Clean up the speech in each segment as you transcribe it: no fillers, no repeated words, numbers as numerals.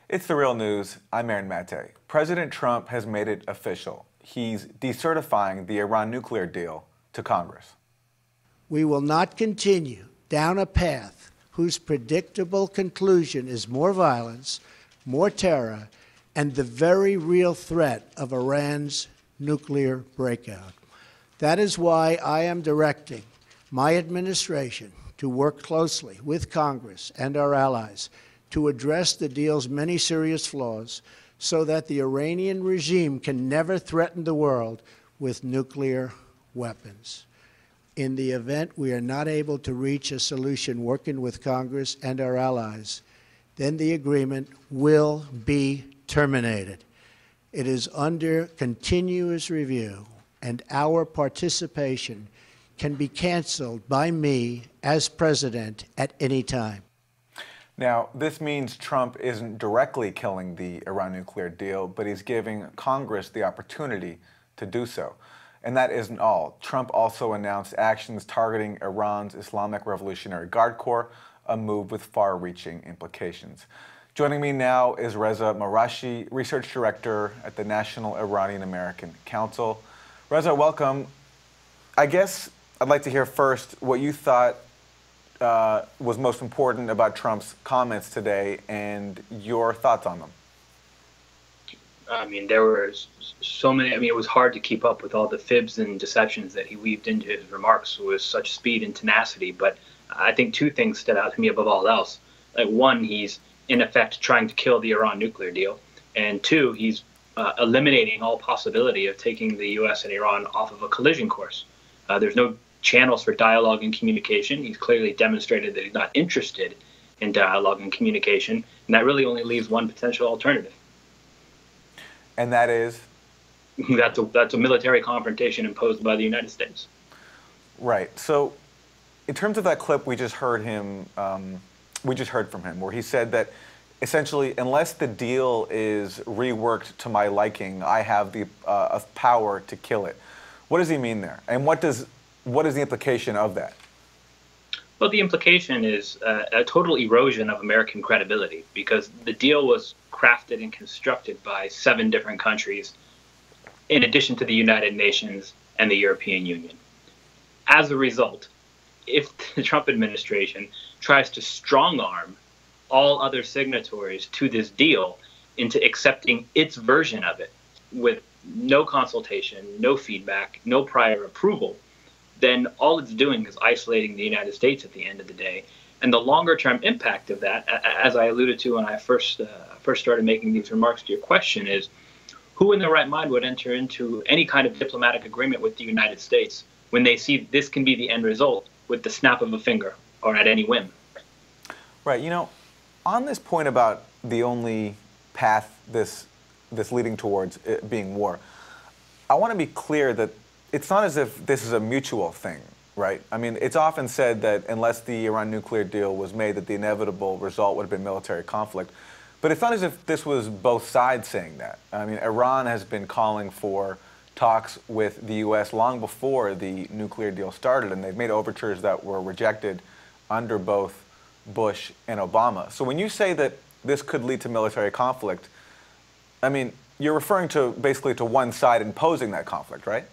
It's the real news. I'm Aaron Mate. President Trump has made it official. He's decertifying the Iran nuclear deal to Congress. We will not continue down a path whose predictable conclusion is more violence, more terror, and the very real threat of Iran's nuclear breakout. That is why I am directing my administration to work closely with Congress and our allies to address the deal's many serious flaws so that the Iranian regime can never threaten the world with nuclear weapons. In the event we are not able to reach a solution working with Congress and our allies, then the agreement will be terminated. It is under continuous review, and our participation can be canceled by me as president at any time. Now, this means Trump isn't directly killing the Iran nuclear deal, but he's giving Congress the opportunity to do so. And that isn't all. Trump also announced actions targeting Iran's Islamic Revolutionary Guard Corps, a move with far-reaching implications. Joining me now is Reza Marashi, Research Director at the National Iranian American Council. Reza, welcome. I guess I'd like to hear first what you thought was most important about Trump's comments today and your thoughts on them. I mean, there were so many. I mean, it was hard to keep up with all the fibs and deceptions that he weaved into his remarks with such speed and tenacity. But I think two things stood out to me above all else. Like, one, he's in effect trying to kill the Iran nuclear deal. And two, he's eliminating all possibility of taking the U.S. and Iran off of a collision course. There's no channels for dialogue and communication. He's clearly demonstrated that he's not interested in dialogue and communication, and that really only leaves one potential alternative. And that is? That's a military confrontation imposed by the United States. Right. So, in terms of that clip we just heard from him, where he said that essentially, unless the deal is reworked to my liking, I have the power to kill it. What does he mean there? And what is the implication of that? Well, the implication is a total erosion of American credibility, because the deal was crafted and constructed by 7 different countries, in addition to the United Nations and the European Union. As a result, if the Trump administration tries to strong-arm all other signatories to this deal into accepting its version of it with no consultation, no feedback, no prior approval, then all it's doing is isolating the United States at the end of the day. And the longer-term impact of that, as I alluded to when I first started making these remarks to your question, is who in their right mind would enter into any kind of diplomatic agreement with the United States when they see this can be the end result with the snap of a finger or at any whim? Right. You know, on this point about the only path this leading towards it being war, I want to be clear that it's not as if this is a mutual thing, right? I mean, it's often said that unless the Iran nuclear deal was made, that the inevitable result would have been military conflict. But it's not as if this was both sides saying that. I mean, Iran has been calling for talks with the U.S. long before the nuclear deal started, and they've made overtures that were rejected under both Bush and Obama. So when you say that this could lead to military conflict, I mean, you're referring to basically to one side imposing that conflict, right?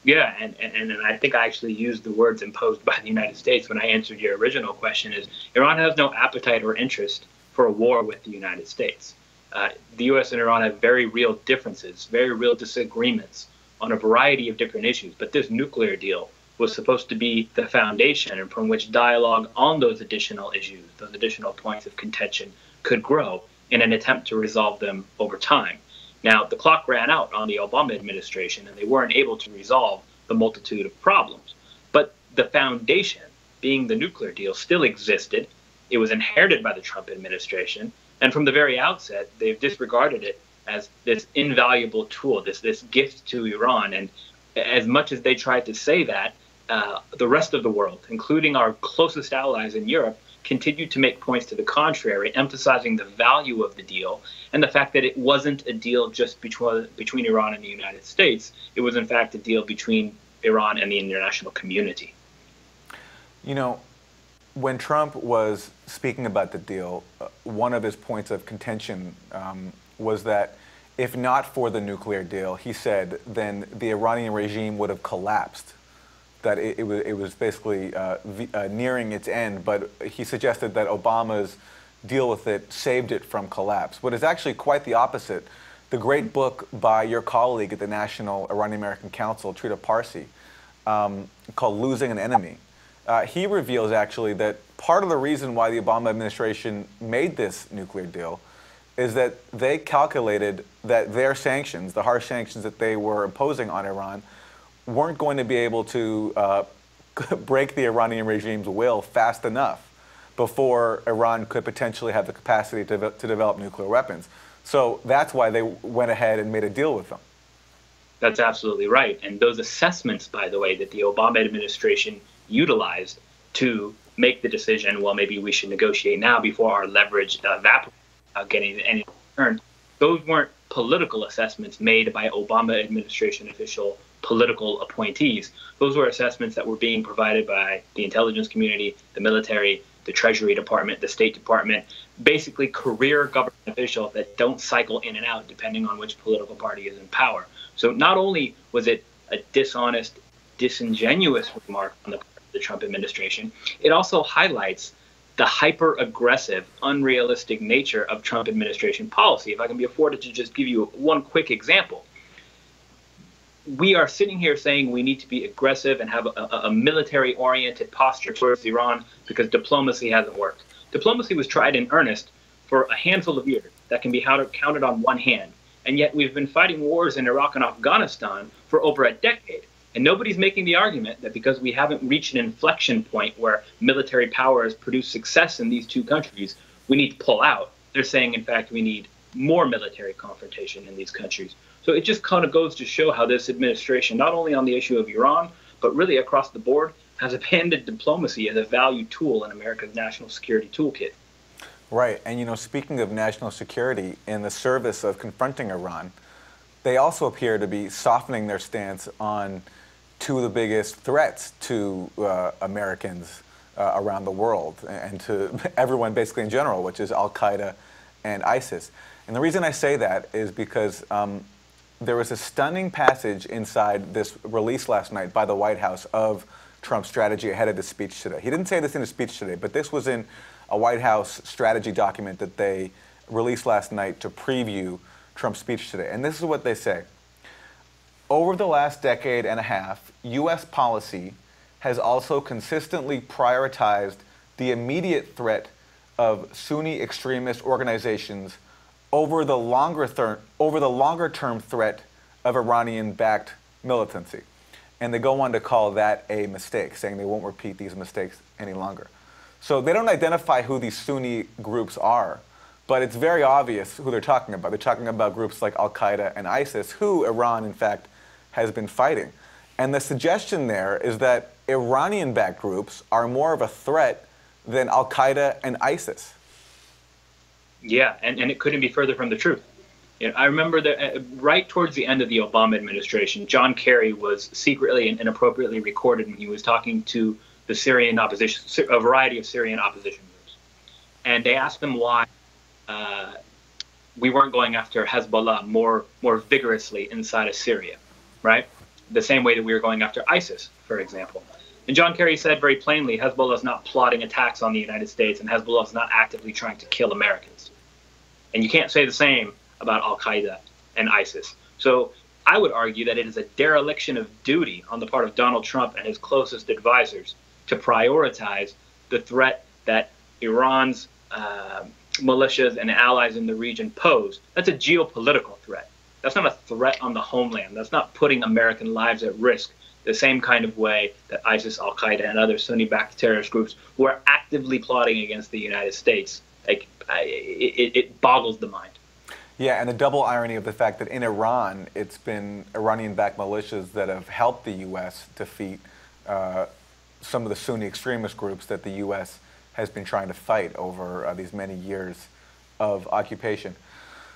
Yeah, and I think I actually used the words imposed by the United States when I answered your original question. Is Iran has no appetite or interest for a war with the United States. The U.S. and Iran have very real differences, very real disagreements on a variety of different issues. But this nuclear deal was supposed to be the foundation and from which dialogue on those additional issues, those additional points of contention, could grow in an attempt to resolve them over time. Now, the clock ran out on the Obama administration, and they weren't able to resolve the multitude of problems. But the foundation, being the nuclear deal, still existed. It was inherited by the Trump administration. And from the very outset, they've disregarded it as this invaluable tool, this gift to Iran. And as much as they tried to say that, the rest of the world, including our closest allies in Europe, continued to make points to the contrary, emphasizing the value of the deal and the fact that it wasn't a deal just between Iran and the United States. It was, in fact, a deal between Iran and the international community. You know, when Trump was speaking about the deal, one of his points of contention was that if not for the nuclear deal, he said, then the Iranian regime would have collapsed, that it was basically nearing its end. But he suggested that Obama's deal with it saved it from collapse. But it's actually quite the opposite. The great book by your colleague at the National Iranian American Council, Trita Parsi, called Losing an Enemy, he reveals actually that part of the reason why the Obama administration made this nuclear deal is that they calculated that their sanctions, the harsh sanctions that they were imposing on Iran, weren't going to be able to break the Iranian regime's will fast enough before Iran could potentially have the capacity to develop nuclear weapons. So that's why they went ahead and made a deal with them. That's absolutely right. And those assessments, by the way, that the Obama administration utilized to make the decision, well, maybe we should negotiate now before our leverage evaporates without getting any return, those weren't political assessments made by Obama administration official political appointees. Those were assessments that were being provided by the intelligence community, the military, the Treasury Department, the State Department, basically career government officials that don't cycle in and out depending on which political party is in power. So not only was it a dishonest, disingenuous remark on the part of the Trump administration, it also highlights the hyper-aggressive, unrealistic nature of Trump administration policy. If I can be afforded to just give you one quick example. We are sitting here saying we need to be aggressive and have a military-oriented posture towards Iran because diplomacy hasn't worked. Diplomacy was tried in earnest for a handful of years that can be counted on one hand. And yet we've been fighting wars in Iraq and Afghanistan for over a decade. And nobody's making the argument that because we haven't reached an inflection point where military power has produced success in these two countries, we need to pull out. They're saying, in fact, we need more military confrontation in these countries. So it just kind of goes to show how this administration, not only on the issue of Iran, but really across the board, has abandoned diplomacy as a value tool in America's national security toolkit. Right. And, you know, speaking of national security, in the service of confronting Iran, they also appear to be softening their stance on two of the biggest threats to Americans around the world and to everyone basically in general, which is Al-Qaeda and ISIS. And the reason I say that is because there was a stunning passage inside this release last night by the White House of Trump's strategy ahead of the speech today. He didn't say this in his speech today, but this was in a White House strategy document that they released last night to preview Trump's speech today. And this is what they say. Over the last decade and a half, U.S. policy has also consistently prioritized the immediate threat of Sunni extremist organizations over the longer-term threat of Iranian-backed militancy. And they go on to call that a mistake, saying they won't repeat these mistakes any longer. So they don't identify who these Sunni groups are, but it's very obvious who they're talking about. They're talking about groups like Al-Qaeda and ISIS, who Iran, in fact, has been fighting. And the suggestion there is that Iranian-backed groups are more of a threat than Al-Qaeda and ISIS. Yeah, and it couldn't be further from the truth. You know, I remember that right towards the end of the Obama administration, John Kerry was secretly and inappropriately recorded when he was talking to the Syrian opposition, a variety of Syrian opposition groups. And they asked him why we weren't going after Hezbollah more vigorously inside of Syria, right? The same way that we were going after ISIS, for example. And John Kerry said very plainly, Hezbollah is not plotting attacks on the United States, and Hezbollah is not actively trying to kill Americans. And you can't say the same about Al-Qaeda and ISIS. So I would argue that it is a dereliction of duty on the part of Donald Trump and his closest advisors to prioritize the threat that Iran's militias and allies in the region pose. That's a geopolitical threat. That's not a threat on the homeland. That's not putting American lives at risk the same kind of way that ISIS, Al-Qaeda, and other Sunni-backed terrorist groups who are actively plotting against the United States. It boggles the mind. Yeah, and the double irony of the fact that in Iran, it's been Iranian-backed militias that have helped the U.S. defeat some of the Sunni extremist groups that the U.S. has been trying to fight over these many years of occupation.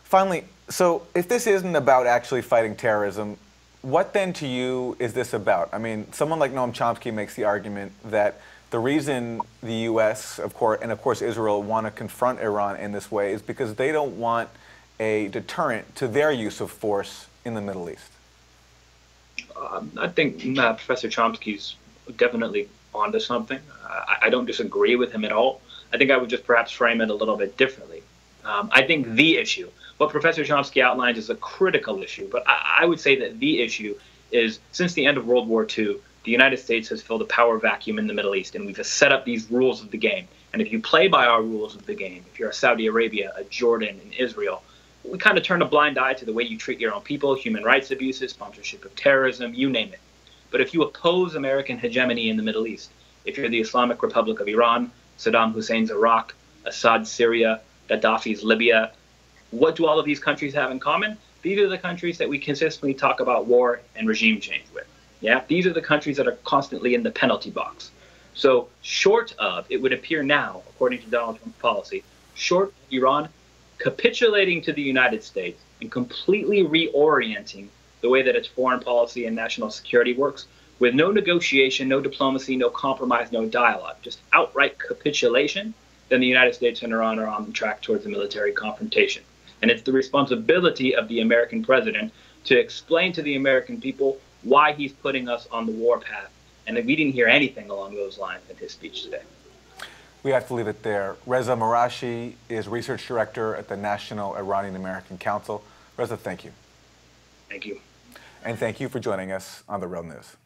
Finally, so if this isn't about actually fighting terrorism, what then to you is this about? I mean, someone like Noam Chomsky makes the argument that the reason the U.S., of course, and of course Israel, want to confront Iran in this way is because they don't want a deterrent to their use of force in the Middle East. I think Professor Chomsky's definitely onto something. I don't disagree with him at all. I think I would just perhaps frame it a little bit differently. I think the issue, what Professor Chomsky outlines is a critical issue, but I would say that the issue is since the end of World War II, the United States has filled a power vacuum in the Middle East, and we've set up these rules of the game. And if you play by our rules of the game, if you're a Saudi Arabia, a Jordan, and Israel, we kind of turn a blind eye to the way you treat your own people, human rights abuses, sponsorship of terrorism, you name it. But if you oppose American hegemony in the Middle East, if you're the Islamic Republic of Iran, Saddam Hussein's Iraq, Assad's Syria, Gaddafi's Libya, what do all of these countries have in common? These are the countries that we consistently talk about war and regime change with. Yeah, these are the countries that are constantly in the penalty box. So short of, it would appear now, according to Donald Trump's policy, short of Iran capitulating to the United States and completely reorienting the way that its foreign policy and national security works, with no negotiation, no diplomacy, no compromise, no dialogue, just outright capitulation, then the United States and Iran are on the track towards a military confrontation. And it's the responsibility of the American president to explain to the American people why he's putting us on the war path. And we didn't hear anything along those lines in his speech today. We have to leave it there. Reza Marashi is research director at the National Iranian American Council. Reza, thank you. Thank you. And thank you for joining us on The Real News.